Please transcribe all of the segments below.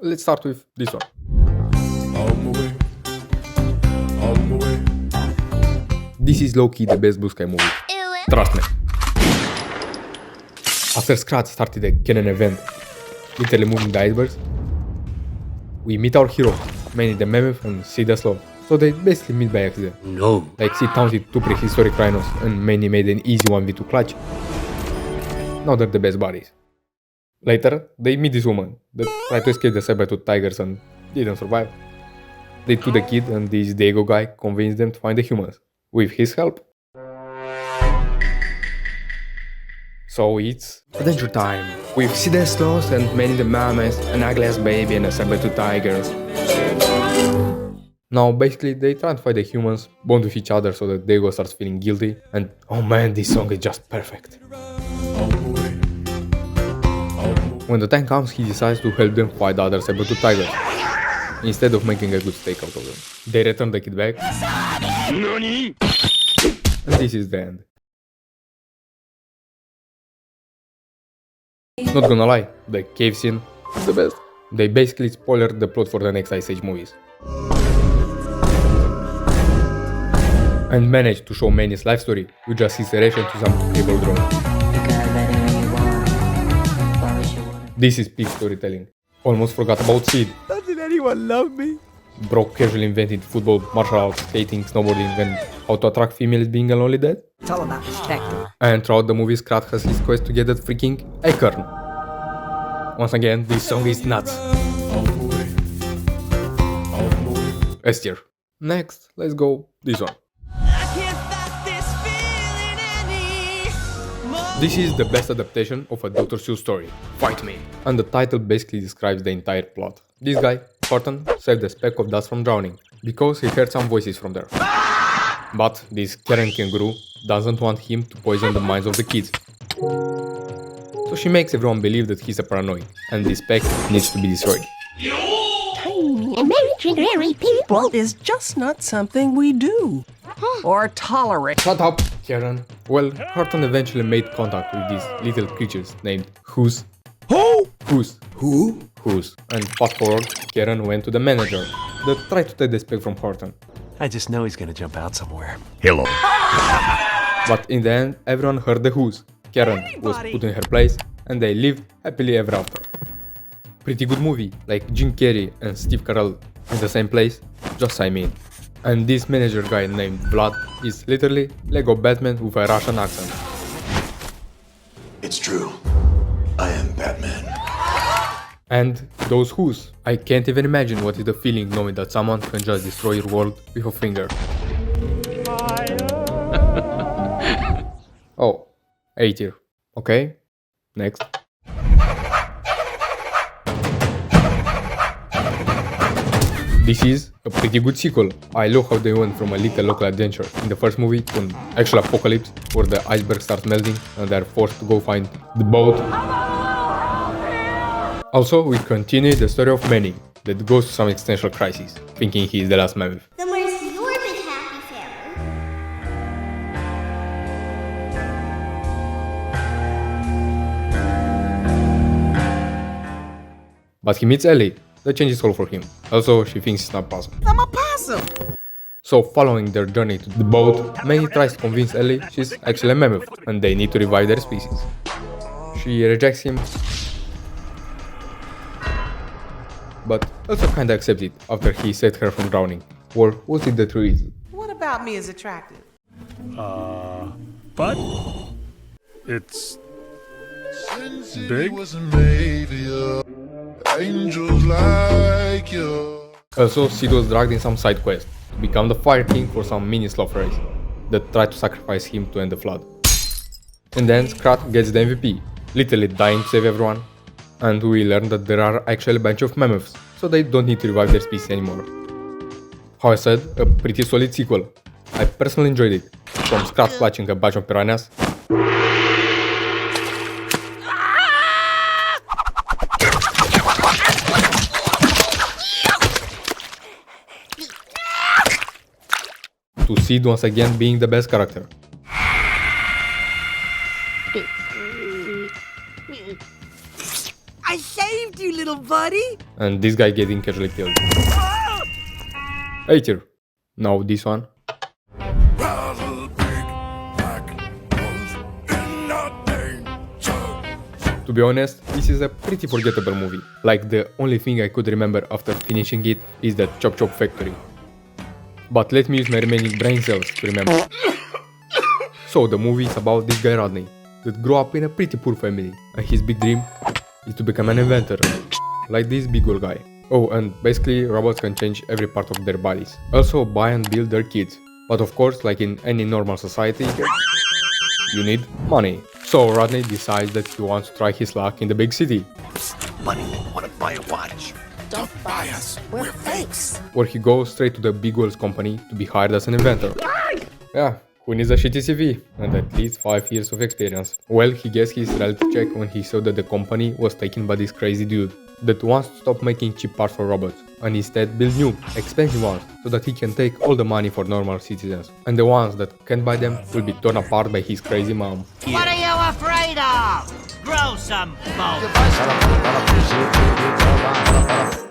let's start with this one. This is low-key the best blue sky movie. Trust me. After Scrat started the Canon event, literally moving the icebergs, we meet our hero, Manny the Mammoth and see the Slow. So they basically meet by accident. No. Like Sid taunted two prehistoric rhinos and Manny made an easy 1v2 clutch. Now they're the best buddies. Later, they meet this woman that tried to escape the saber-tooth tigers and didn't survive. They took the kid and this Diego guy convinced them to find the humans, with his help. So it's adventure time, with Sid the Sloth and Manny the Mammoth, an ugly-ass baby and a saber-tooth tiger. Now basically they try to fight the humans, bond with each other so that Diego starts feeling guilty, and oh man, this song is just perfect. When the time comes, he decides to help them fight the other saber-tooth tigers, instead of making a good stake out of them. They return the kid back, and this is the end. Not gonna lie, the cave scene is the best. They basically spoiled the plot for the next Ice Age movies. And managed to show Manny's life story with just his reaction to some cable drone. This is peak storytelling. Almost forgot about Sid. Doesn't anyone love me? Bro casually invented football, martial arts, skating, snowboarding, and how to attract females being a lonely dad. It's all about perspective. And throughout the movie, Scrat has his quest to get that freaking acorn. Once again, this song is nuts. S tier. Next, let's go this one. This is the best adaptation of a Dr. Seuss story, Fight Me. And the title basically describes the entire plot. This guy, Horton, saved a speck of dust from drowning, because he heard some voices from there. But this Karen kangaroo doesn't want him to poison the minds of the kids. So she makes everyone believe that he's a paranoid, and this speck needs to be destroyed. Tiny imaginary people is just not something we do or tolerate. Shut up, Karen. Well, Horton eventually made contact with these little creatures named Who's. Who? Who's. Who? Who's. And fast forward, Karen went to the manager that tried to take the speck from Horton. I just know he's gonna jump out somewhere. Hello. But in the end, everyone heard the Who's. Karen was put in her place, and they lived happily ever after. Pretty good movie, like Jim Carrey and Steve Carell in the same place, just sign me in. And this manager guy named Vlad is literally Lego Batman with a Russian accent. It's true. I am Batman. And those Who's. I can't even imagine what is the feeling knowing that someone can just destroy your world with a finger. Oh, A tier. Okay, next. This is a pretty good sequel. I love how they went from a little local adventure in the first movie to an actual apocalypse where the iceberg starts melting and they're forced to go find the boat. Also, we continue the story of Manny that goes through some existential crisis, thinking he is the last mammoth. Then where's your big happy family? But he meets Ellie. That changes all for him. Also, she thinks it's not possum. I'm a possum. So, following their journey to the boat, Manny tries to convince Ellie she's actually a mammoth and they need to revive their species. She rejects him, but also kinda accepts it after he saved her from drowning. Or was it the true reason? What about me is attractive? But it's big. Angels like you. Also, Sid was dragged in some side quest to become the Fire King for some mini sloth race that tried to sacrifice him to end the flood. And then Scrat gets the MVP, literally dying to save everyone. And we learn that there are actually a bunch of mammoths, so they don't need to revive their species anymore. How I said, a pretty solid sequel. I personally enjoyed it, from Scrat clutching a bunch of piranhas, to Sid once again being the best character. I saved missed you, little buddy. And this guy getting casually killed. A tier. Now this one. To be honest, this is a pretty forgettable movie. Like, the only thing I could remember after finishing it is that Chop Chop Factory. But let me use my remaining brain cells to remember. So the movie is about this guy Rodney, that grew up in a pretty poor family, and his big dream is to become an inventor, like this big old guy. Oh, and basically robots can change every part of their bodies. Also buy and build their kids. But of course, like in any normal society, you need money. So Rodney decides that he wants to try his luck in the big city. Money, wanna buy a watch. Don't buy us. We're fakes. Where he goes straight to the big oil's company to be hired as an inventor. Yeah, who needs a shitty CV and at least 5 years of experience? Well, he gets his reality check when he saw that the company was taken by this crazy dude that wants to stop making cheap parts for robots and instead build new, expensive ones so that he can take all the money for normal citizens. And the ones that can't buy them will be torn apart by his crazy mom. What are you afraid of? Grow some bone.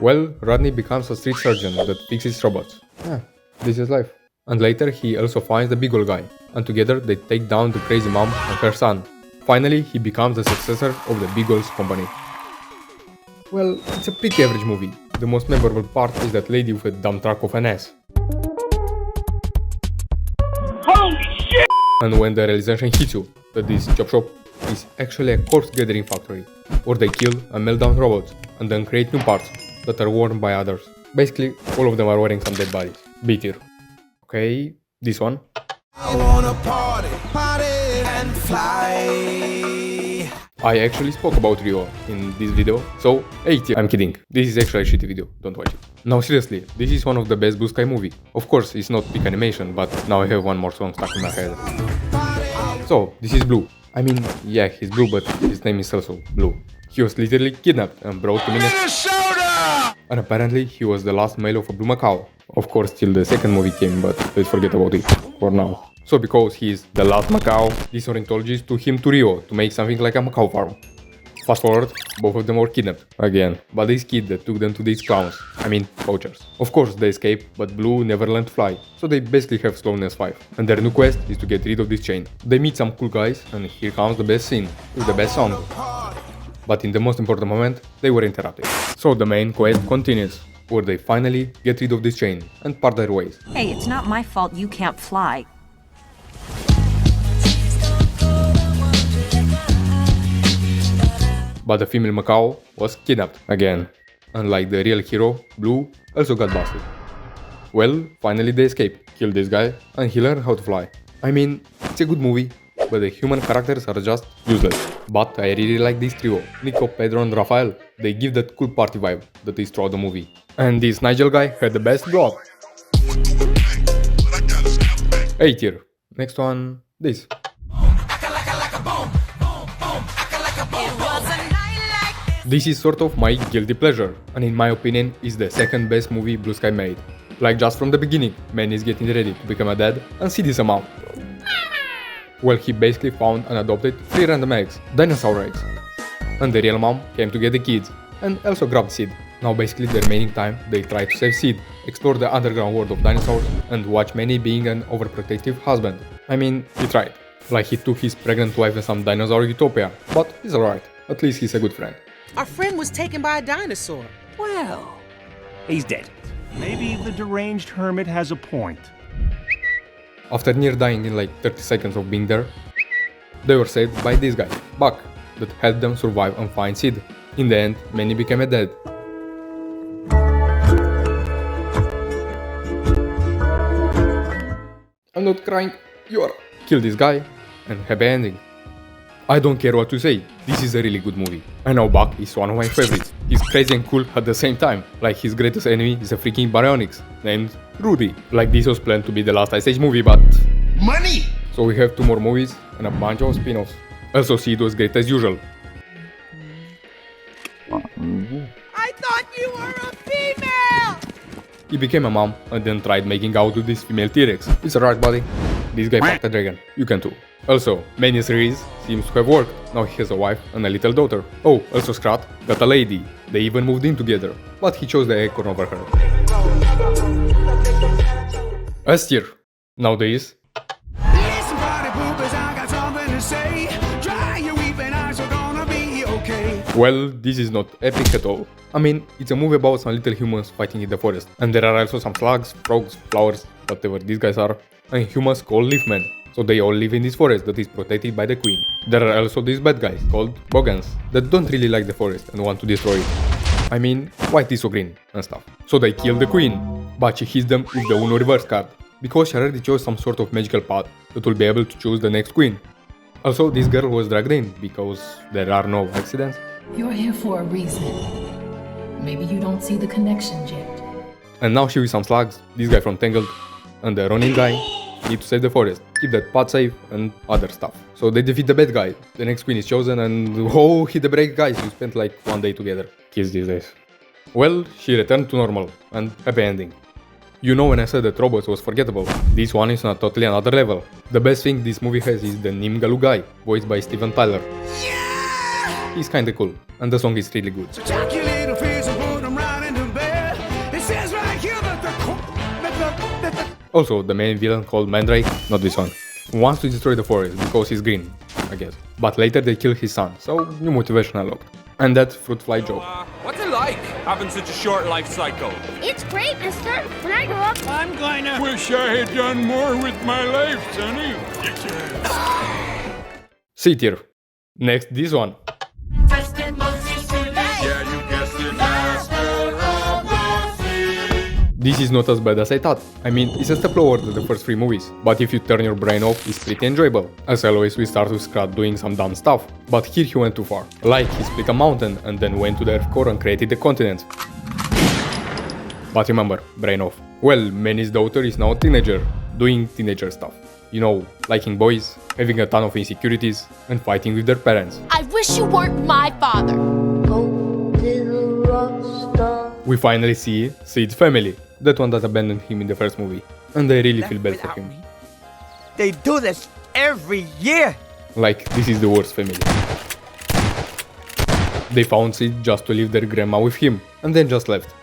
Well, Rodney becomes a street surgeon that fixes robots. Yeah, this is life. And later he also finds the big old guy, and together they take down the crazy mom and her son. Finally, he becomes the successor of the big old's company. Well, it's a pretty average movie. The most memorable part is that lady with a dumb truck of an ass. Holy shit! And when the realization hits you that this chop shop is actually a corpse gathering factory, where they kill and melt down robots and then create new parts that are worn by others. Basically, all of them are wearing some dead bodies. B tier. Okay, this one. I wanna party and fly. I actually spoke about Rio in this video, so A tier. I'm kidding, this is actually a shitty video, don't watch it. Now seriously, this is one of the best Blue Sky movie. Of course, it's not peak animation, but now I have one more song stuck in my head. So, this is Blue. I mean, yeah, he's blue, but his name is also Blue. He was literally kidnapped and brought to Minnesota. And apparently, he was the last male of a blue macaw. Of course, till the second movie came, but let's forget about it for now. So because he is the last macaw, these ornithologists took him to Rio to make something like a macaw farm. Fast forward, both of them were kidnapped again by this kid that took them to these clowns, poachers. Of course they escape, but Blue never learned to fly, so they basically have slowness 5. And their new quest is to get rid of this chain. They meet some cool guys, and here comes the best scene, with the best song. But in the most important moment, they were interrupted. So the main quest continues, where they finally get rid of this chain and part their ways. Hey, it's not my fault you can't fly. But the female macaw was kidnapped again. Unlike the real hero, Blue also got busted. Well, finally they escape, kill this guy, and he learned how to fly. I mean, it's a good movie, but the human characters are just useless. But I really like this trio, Nico, Pedro and Rafael. They give that cool party vibe that is throughout the movie. And this Nigel guy had the best drop. A tier. Next one, this. This is sort of my guilty pleasure, and in my opinion is the second best movie Blue Sky made. Like just from the beginning, man is getting ready to become a dad and see this amount. Well, he basically found and adopted 3 random eggs, dinosaur eggs. And the real mom came to get the kids, and also grabbed Sid. Now basically the remaining time they try to save Sid, explore the underground world of dinosaurs, and watch Manny being an overprotective husband. I mean, he tried. Like he took his pregnant wife in some dinosaur utopia, but he's alright, at least he's a good friend. Our friend was taken by a dinosaur. Well, he's dead. Maybe the deranged hermit has a point. After near dying in like 30 seconds of being there, they were saved by this guy, Buck, that helped them survive and find Sid. In the end, Manny became a dad. I'm not crying, you are. Kill this guy, and happy ending. I don't care what to say, this is a really good movie. I know Buck is one of my favorites. He's crazy and cool at the same time. Like his greatest enemy is a freaking baryonyx named Rudy. Like this was planned to be the last Ice Age movie, but... Money! So we have 2 more movies and a bunch of spin-offs. Also Sid was great as usual. I thought you were a female! He became a mom and then tried making out with this female T-Rex. It's alright, buddy. this guy fucked a dragon. You can too. Also, Manny's series seems to have worked. Now he has a wife and a little daughter. Oh, also Scrat got a lady. They even moved in together. But he chose the acorn over her. S tier. Nowadays, well, this is not epic at all. I mean, it's a movie about some little humans fighting in the forest. And there are also some slugs, frogs, flowers, whatever these guys are, and humans called leafmen. So they all live in this forest that is protected by the queen. There are also these bad guys called Bogans that don't really like the forest and want to destroy it. I mean, white is so green and stuff. So they kill the queen, but she hits them with the Uno reverse card, because she already chose some sort of magical path that will be able to choose the next queen. Also, this girl was dragged in because there are no accidents. You're here for a reason. Maybe you don't see the connections yet. And now she with some slugs, this guy from Tangled, and the Ronin guy need to save the forest, keep that path safe and other stuff. So they defeat the bad guy, the next queen is chosen, and oh, hit the break guys, you spent like one day together. Kids these days. Well, she returned to normal, and happy ending. You know when I said that Robots was forgettable, this one is on a totally another level. The best thing this movie has is the Nimgalu guy, voiced by Steven Tyler. Yeah! He's kinda cool, and the song is really good. Also, the main villain called Mandrake, not this one, wants to destroy the forest because he's green, I guess. But later they kill his son, so new motivation unlocked. And that fruit fly joke. What's it like having such a short life cycle? It's great, mister. When I grow up, I'm gonna wish I had done more with my life, Sonny. C tier. Next, this one. This is not as bad as I thought. I mean, it's a step lower than the first three movies, but if you turn your brain off, it's pretty enjoyable. As always, we start with Scrat doing some dumb stuff, but here he went too far. Like, he split a mountain and then went to the Earth core and created the continent. But remember, brain off. Well, Manny's daughter is now a teenager, doing teenager stuff. You know, liking boys, having a ton of insecurities, and fighting with their parents. I wish you weren't my father. We finally see Sid's family, that one that abandoned him in the first movie, and I really feel bad for him. They do this every year! Like, this is the worst family. They found Sid just to leave their grandma with him, and then just left.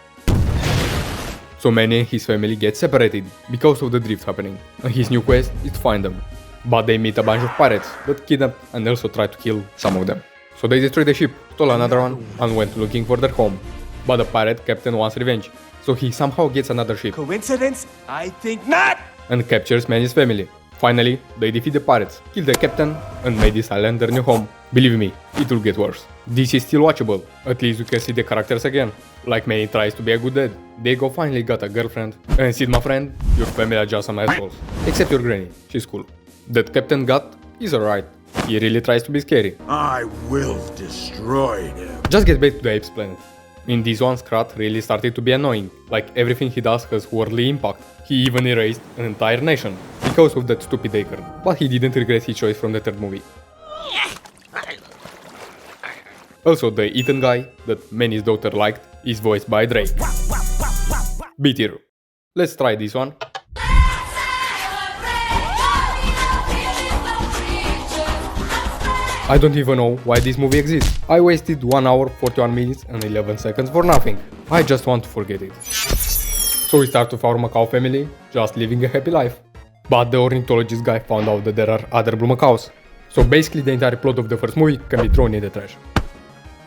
So Manny and his family get separated because of the drift happening, and his new quest is to find them. But they meet a bunch of pirates that kidnap and also try to kill some of them. So they destroy the ship, stole another one, and went looking for their home. But the pirate captain wants revenge, so he somehow gets another ship. Coincidence? I think not! And captures Manny's family. Finally, they defeat the pirates, kill the captain, and made this island their new home. Believe me, it will get worse. This is still watchable, at least you can see the characters again. Like Manny tries to be a good dad, Diego finally got a girlfriend, and Sid, my friend, your family are just some assholes. Except your granny, she's cool. That Captain Gut is alright, he really tries to be scary. I will destroy him. Just get back to the Apes planet. In this one, Scrat really started to be annoying, like everything he does has worldly impact. He even erased an entire nation, because of that stupid acorn. But he didn't regret his choice from the third movie. Also, the Ethan guy, that Manny's daughter liked, is voiced by Drake. B tier. Let's try this one. I don't even know why this movie exists. I wasted 1 hour, 41 minutes and 11 seconds for nothing. I just want to forget it. So we start with our macaw family, just living a happy life. But the ornithologist guy found out that there are other blue macaws. So basically the entire plot of the first movie can be thrown in the trash.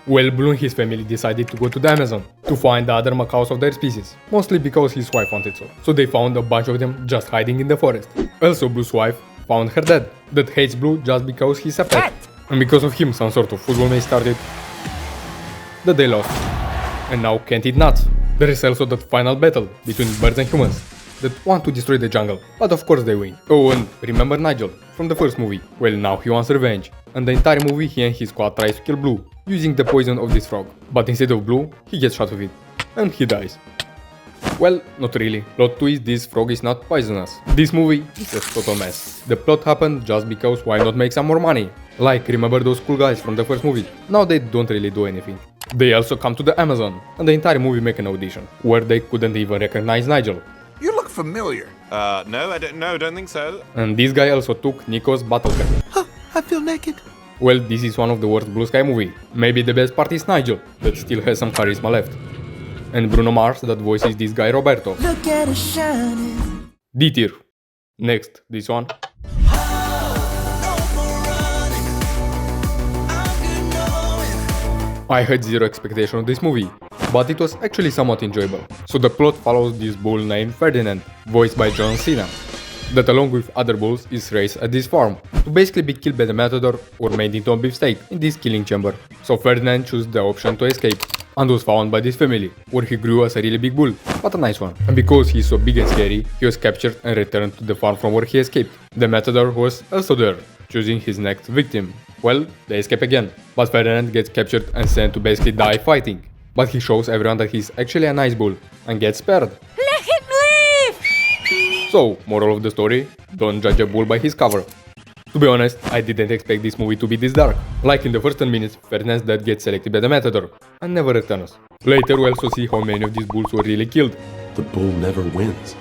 Well, Blue and his family decided to go to the Amazon to find the other macaws of their species, mostly because his wife wanted so. So they found a bunch of them just hiding in the forest. Also, Blue's wife found her dad, that hates Blue just because he's a pet. And because of him, some sort of football match started that they lost. And now can't eat nuts. There is also that final battle between birds and humans that want to destroy the jungle, but of course they win. Oh, and remember Nigel from the first movie? Well, now he wants revenge, and the entire movie he and his squad tries to kill Blue using the poison of this frog. But instead of Blue, he gets shot with it, and he dies. Well, not really. Plot twist, this frog is not poisonous. This movie is a total mess. The plot happened just because why not make some more money? Like, remember those cool guys from the first movie? Now they don't really do anything. They also come to the Amazon, and the entire movie make an audition, where they couldn't even recognize Nigel. You look familiar. No, don't think so. And this guy also took Nico's battle cap. I feel naked. Well, this is one of the worst Blue Sky movie. Maybe the best part is Nigel, that still has some charisma left. And Bruno Mars, that voices this guy Roberto. Look at us shining. D tier. Next, this one. I had zero expectation of this movie, but it was actually somewhat enjoyable. So the plot follows this bull named Ferdinand, voiced by John Cena, that along with other bulls is raised at this farm, to basically be killed by the matador or made into a beefsteak in this killing chamber. So Ferdinand chose the option to escape, and was found by this family, where he grew as a really big bull, but a nice one. And because he's so big and scary, he was captured and returned to the farm from where he escaped. The matador was also there, choosing his next victim. Well, they escape again, but Ferdinand gets captured and sent to basically die fighting. But he shows everyone that he's actually a nice bull, and gets spared. Let him live! So, moral of the story, don't judge a bull by his cover. To be honest, I didn't expect this movie to be this dark. Like in the first 10 minutes, Ferdinand's dad gets selected by the matador, and never returns. Later we also see how many of these bulls were really killed. The bull never wins.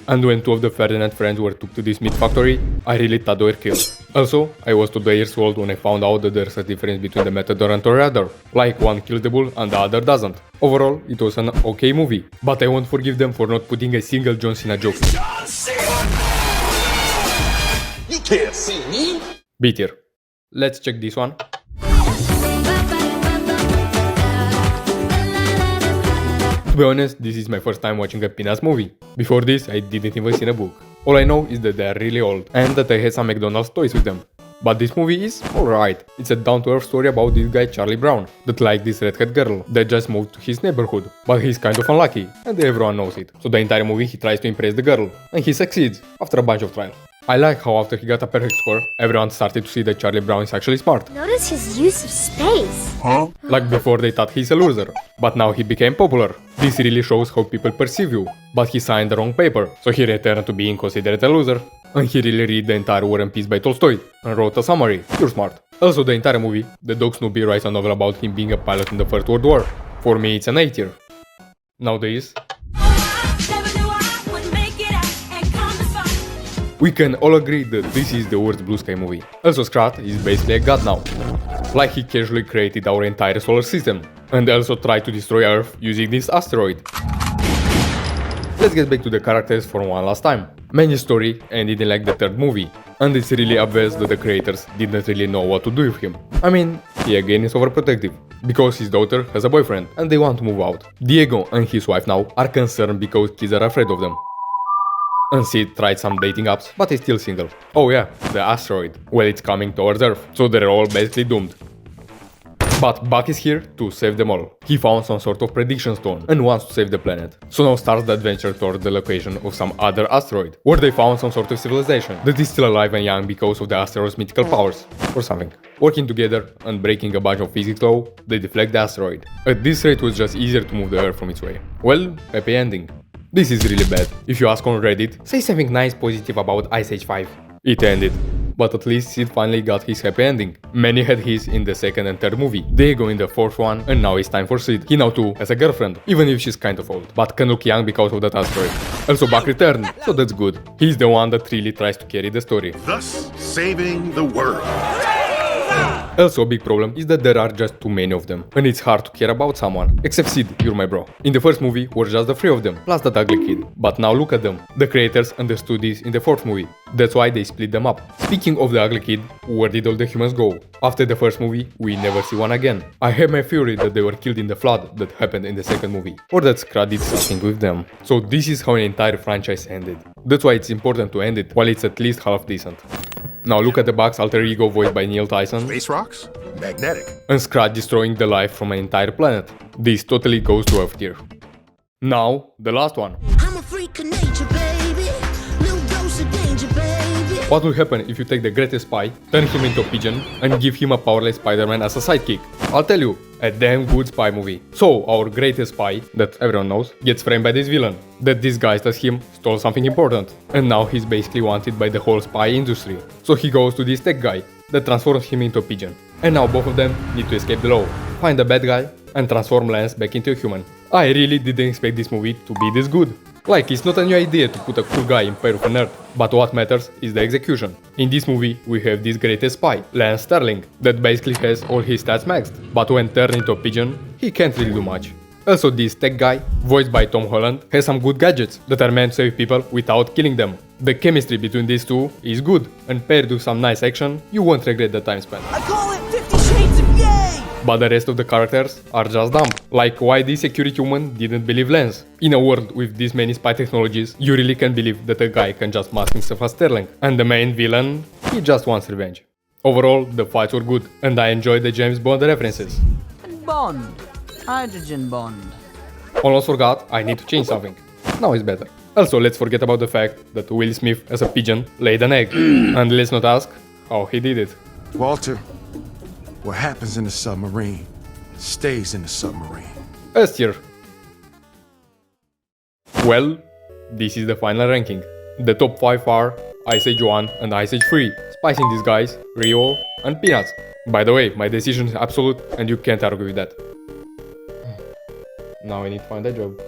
And when two of the Ferdinand friends were took to this meat factory, I really thought they were killed. Also, I was 2 years old when I found out that there's a difference between the matador and toreador. Like one kills the bull and the other doesn't. Overall, it was an okay movie, but I won't forgive them for not putting a single John Cena joke. You can't see me. B tier. Let's check this one. To be honest, this is my first time watching a Peanuts movie. Before this, I didn't even see a book. All I know is that they are really old, and that I had some McDonald's toys with them. But this movie is alright. It's a down-to-earth story about this guy Charlie Brown, that likes this redhead girl, that just moved to his neighborhood. But he's kind of unlucky, and everyone knows it. So the entire movie he tries to impress the girl, and he succeeds, after a bunch of trials. I like how after he got a perfect score, everyone started to see that Charlie Brown is actually smart. Notice his use of space. Huh? Like before they thought he's a loser, but now he became popular. This really shows how people perceive you, but he signed the wrong paper, so he returned to being considered a loser. And he really read the entire War and Peace by Tolstoy, and wrote a summary. You're smart. Also the entire movie, the dog Snoopy writes a novel about him being a pilot in the First World War. For me it's an A tier. Nowadays, we can all agree that this is the worst Blue Sky movie. Also Scrat is basically a god now. Like he casually created our entire solar system, and also tried to destroy Earth using this asteroid. Let's get back to the characters for one last time. Manny's story ended in like the 3rd movie, and it's really obvious that the creators didn't really know what to do with him. I mean, he again is overprotective, because his daughter has a boyfriend and they want to move out. Diego and his wife now are concerned because kids are afraid of them. And Sid tried some dating apps, but is still single. Oh yeah, the asteroid. Well, it's coming towards Earth, so they're all basically doomed. But Buck is here to save them all. He found some sort of prediction stone and wants to save the planet. So now starts the adventure toward the location of some other asteroid, where they found some sort of civilization that is still alive and young because of the asteroid's mythical powers, or something. Working together and breaking a bunch of physics law, they deflect the asteroid. At this rate it was just easier to move the Earth from its way. Well, happy ending. This is really bad. If you ask on Reddit, say something nice positive about Ice Age 5. It ended. But at least Sid finally got his happy ending. Manny had his in the 2nd and 3rd movie. Diego in the 4th one, and now it's time for Sid. He now too has a girlfriend, even if she's kind of old, but can look young because of that asteroid. Also Buck returned, so that's good. He's the one that really tries to carry the story. Thus saving the world. Also a big problem is that there are just too many of them, and it's hard to care about someone. Except Sid, you're my bro. In the 1st movie were just the 3 of them, plus that ugly kid. But now look at them. The creators understood this in the 4th movie. That's why they split them up. Speaking of the ugly kid, where did all the humans go? After the 1st movie, we never see one again. I have my theory that they were killed in the flood that happened in the 2nd movie, or that Scrat did something with them. So this is how an entire franchise ended. That's why it's important to end it while it's at least half decent. Now look at the Buck's alter ego voiced by Neil Tyson. Space rocks? Magnetic. And Scrat destroying the life from an entire planet. This totally goes to F tier. Now, the last one. I'm a freak of nature, baby. Little dose of danger, baby. What will happen if you take the greatest spy, turn him into a pigeon, and give him a powerless Spider-Man as a sidekick? I'll tell you, a damn good spy movie. So, our greatest spy, that everyone knows, gets framed by this villain, that disguised as him stole something important, and now he's basically wanted by the whole spy industry. So he goes to this tech guy, that transforms him into a pigeon. And now both of them need to escape the law, find the bad guy, and transform Lance back into a human. I really didn't expect this movie to be this good. Like, it's not a new idea to put a cool guy in pair with a nerd, but what matters is the execution. In this movie, we have this greatest spy, Lance Sterling, that basically has all his stats maxed, but when turned into a pigeon, he can't really do much. Also, this tech guy, voiced by Tom Holland, has some good gadgets that are meant to save people without killing them. The chemistry between these two is good, and paired with some nice action, you won't regret the time spent. I call it 50 Shades of Yay! But the rest of the characters are just dumb. Like why this security woman didn't believe Lance. In a world with this many spy technologies, you really can't believe that a guy can just mask himself as Sterling. And the main villain, he just wants revenge. Overall, the fights were good, and I enjoyed the James Bond references. Bond. Hydrogen bond. Almost forgot, I need to change something. Now it's better. Also, let's forget about the fact that Will Smith as a pigeon laid an egg. And let's not ask how he did it. Walter, what happens in the submarine stays in the submarine. S tier. Well, this is the final ranking. The top 5 are Ice Age 1 and Ice Age 3, Spies in Disguise, Rio, and Peanuts. By the way, my decision is absolute and you can't argue with that. Now I need to find a job.